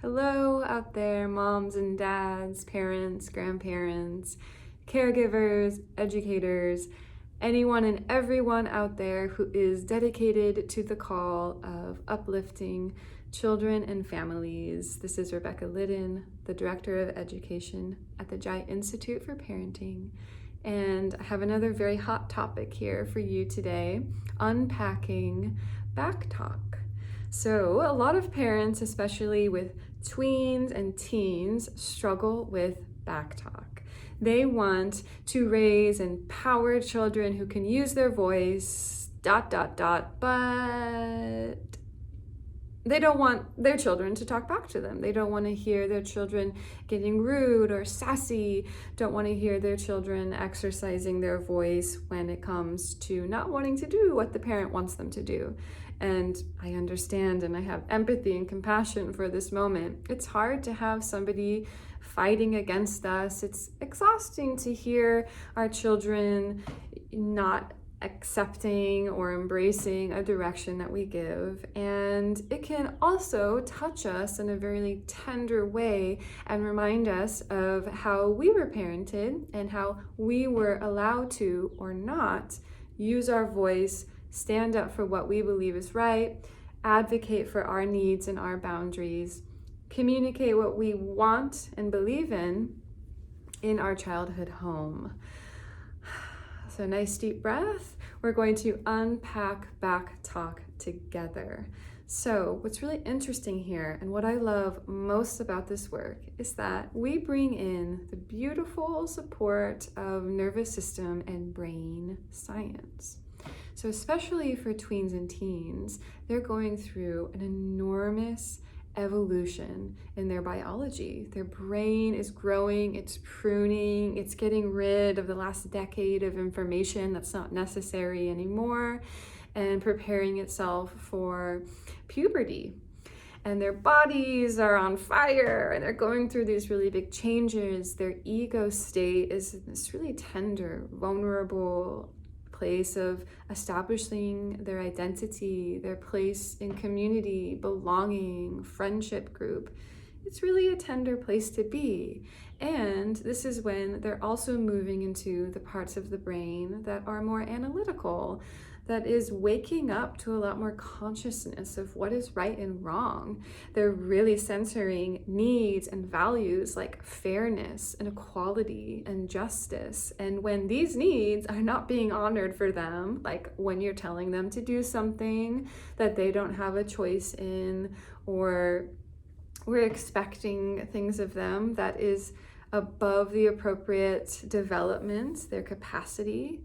Hello out there, moms and dads, parents, grandparents, caregivers, educators, anyone and everyone out there who is dedicated to the call of uplifting children and families. This is Rebecca Lyddon, the Director of Education at the Jai Institute for Parenting. And I have another very hot topic here for you today, unpacking Backtalk. So a lot of parents, especially with tweens and teens, struggle with backtalk. They want to raise empowered children who can use their voice, but they don't want their children to talk back to them. They don't want to hear their children getting rude or sassy, don't want to hear their children exercising their voice when it comes to not wanting to do what the parent wants them to do. And I understand and I have empathy and compassion for this moment. It's hard to have somebody fighting against us. It's exhausting to hear our children not accepting or embracing a direction that we give, and it can also touch us in a very tender way and remind us of how we were parented and how we were allowed to or not use our voice, stand up for what we believe is right, advocate for our needs and our boundaries, communicate what we want and believe in our childhood home. So nice deep breath. We're going to unpack Backtalk together. So what's really interesting here and what I love most about this work is that we bring in the beautiful support of nervous system and brain science. So especially for tweens and teens, they're going through an enormous evolution in their biology. Their brain is growing, it's pruning, it's getting rid of the last decade of information that's not necessary anymore and preparing itself for puberty. And their bodies are on fire and they're going through these really big changes. Their ego state is this really tender, vulnerable place of establishing their identity, their place in community, belonging, friendship group. It's really a tender place to be. And this is when they're also moving into the parts of the brain that are more analytical, that is waking up to a lot more consciousness of what is right and wrong. They're really censoring needs and values like fairness and equality and justice. And when these needs are not being honored for them, like when you're telling them to do something that they don't have a choice in, or we're expecting things of them that is above the appropriate development, their capacity,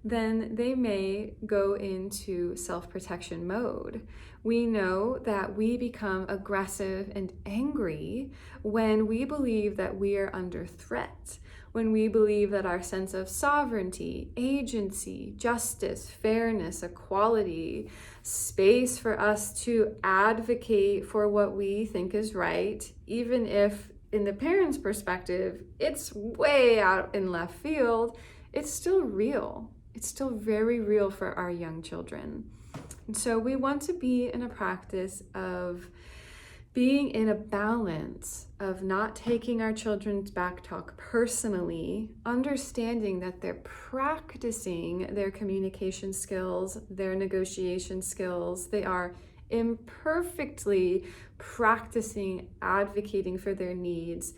then they may go into self-protection mode. We know that we become aggressive and angry when we believe that we are under threat, when we believe that our sense of sovereignty, agency, justice, fairness, equality, space for us to advocate for what we think is right, even if in the parent's perspective, it's way out in left field, it's still real. It's still very real for our young children. And so we want to be in a practice of being in a balance of not taking our children's backtalk personally, understanding that they're practicing their communication skills, their negotiation skills. They are imperfectly practicing advocating for their needs,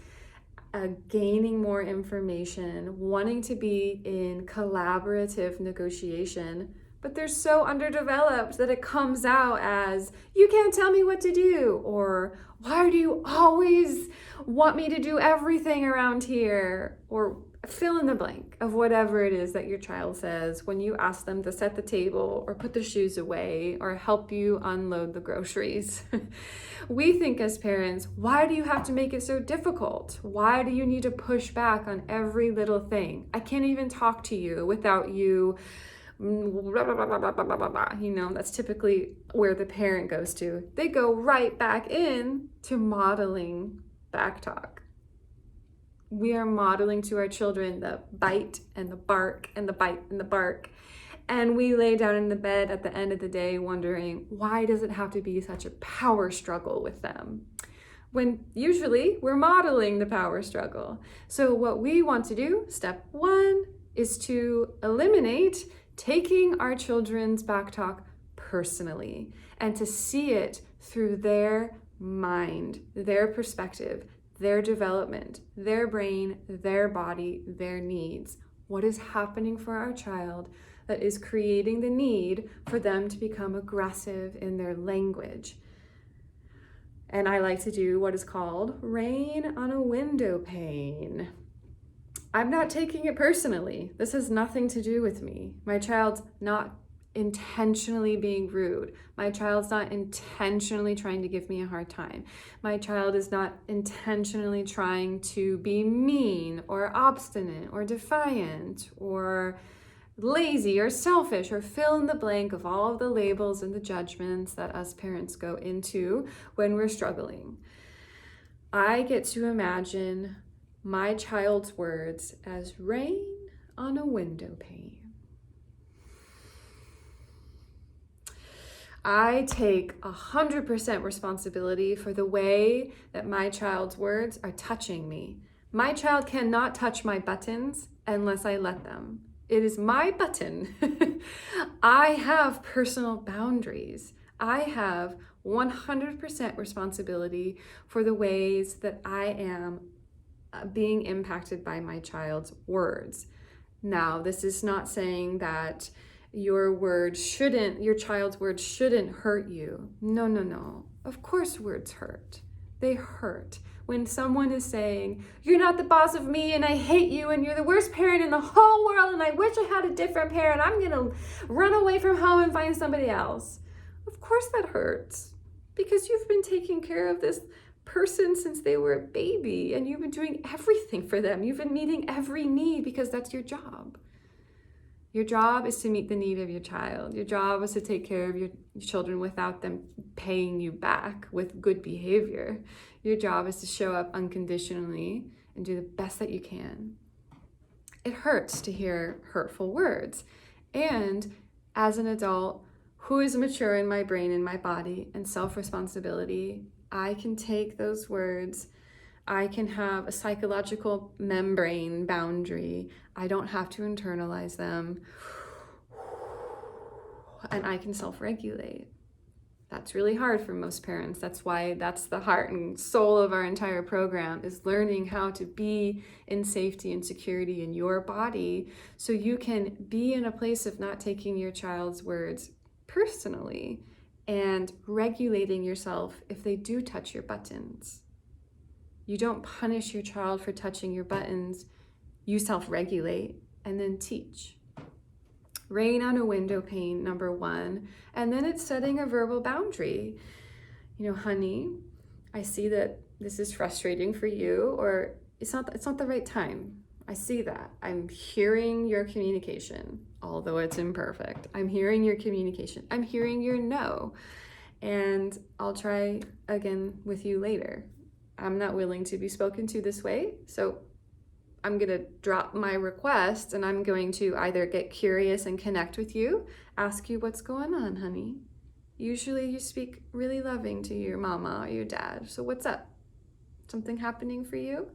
gaining more information, wanting to be in collaborative negotiation, but they're so underdeveloped that it comes out as, you can't tell me what to do, or why do you always want me to do everything around here, or fill in the blank of whatever it is that your child says when you ask them to set the table or put the shoes away or help you unload the groceries. We think as parents, why do you have to make it so difficult? Why do you need to push back on every little thing? I can't even talk to you without you blah, blah, blah, blah, blah, blah, blah, blah. You know, that's typically where the parent goes to. They go right back in to modeling backtalk. We are modeling to our children the bite and the bark and the bite and the bark. And we lay down in the bed at the end of the day wondering, why does it have to be such a power struggle with them? when usually we're modeling the power struggle. So what we want to do, step one, is to eliminate taking our children's backtalk personally and to see it through their mind, their perspective, their development, their brain, their body, their needs. What is happening for our child that is creating the need for them to become aggressive in their language? And I like to do what is called rain on a window pane. I'm not taking it personally. This has nothing to do with me. My child's not intentionally being rude. My child's not intentionally trying to give me a hard time. My child is not intentionally trying to be mean or obstinate or defiant or lazy or selfish or fill in the blank of all of the labels and the judgments that us parents go into when we're struggling. I get to imagine my child's words as rain on a window pane. I take 100% responsibility for the way that my child's words are touching me. My child cannot touch my buttons unless I let them. It is my button. I have personal boundaries. I have 100% responsibility for the ways that I am being impacted by my child's words. Now, this is not saying that your child's words shouldn't hurt you. No. Of course words hurt. They hurt. When someone is saying, you're not the boss of me and I hate you and you're the worst parent in the whole world and I wish I had a different parent, I'm gonna run away from home and find somebody else. Of course that hurts, because you've been taking care of this person since they were a baby and you've been doing everything for them. You've been meeting every need because that's your job. Your job is to meet the need of your child. Your job is to take care of your children without them paying you back with good behavior. Your job is to show up unconditionally and do the best that you can. It hurts to hear hurtful words. And as an adult who is mature in my brain and my body and self-responsibility, I can take those words. I can have a psychological membrane boundary. I don't have to internalize them. And I can self-regulate. That's really hard for most parents. That's why that's the heart and soul of our entire program, is learning how to be in safety and security in your body so you can be in a place of not taking your child's words personally and regulating yourself if they do touch your buttons. You don't punish your child for touching your buttons. You self-regulate and then teach. Rain on a window pane, number one. And then it's setting a verbal boundary. Honey, I see that this is frustrating for you, or it's not the right time. I see that. I'm hearing your communication, although it's imperfect. I'm hearing your communication. I'm hearing your no. And I'll try again with you later. I'm not willing to be spoken to this way, so I'm going to drop my request and I'm going to either get curious and connect with you, ask you what's going on, honey. Usually you speak really loving to your mama or your dad, so what's up? Something happening for you?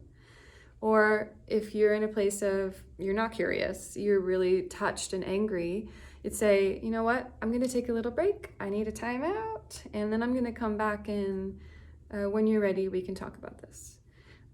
Or if you're in a place of you're not curious, you're really touched and angry, you'd say, you know what, I'm going to take a little break. I need a timeout, and then I'm going to come back and when you're ready, we can talk about this.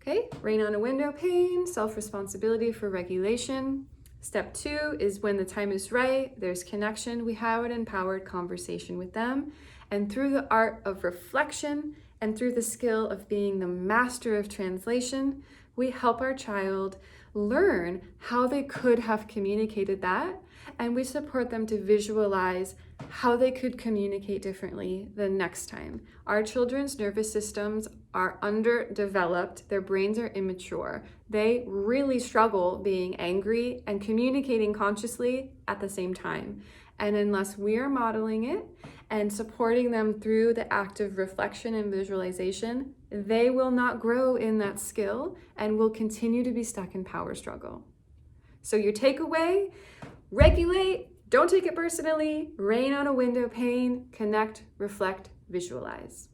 Okay, rain on a window pane, self-responsibility for regulation. Step two is when the time is right, there's connection, we have an empowered conversation with them. And through the art of reflection and through the skill of being the master of translation, we help our child learn how they could have communicated that, and we support them to visualize how they could communicate differently the next time. Our children's nervous systems are underdeveloped, their brains are immature. They really struggle being angry and communicating consciously at the same time. And unless we are modeling it and supporting them through the act of reflection and visualization, they will not grow in that skill and will continue to be stuck in power struggle. So your takeaway, regulate, don't take it personally, rain on a window pane, connect, reflect, visualize.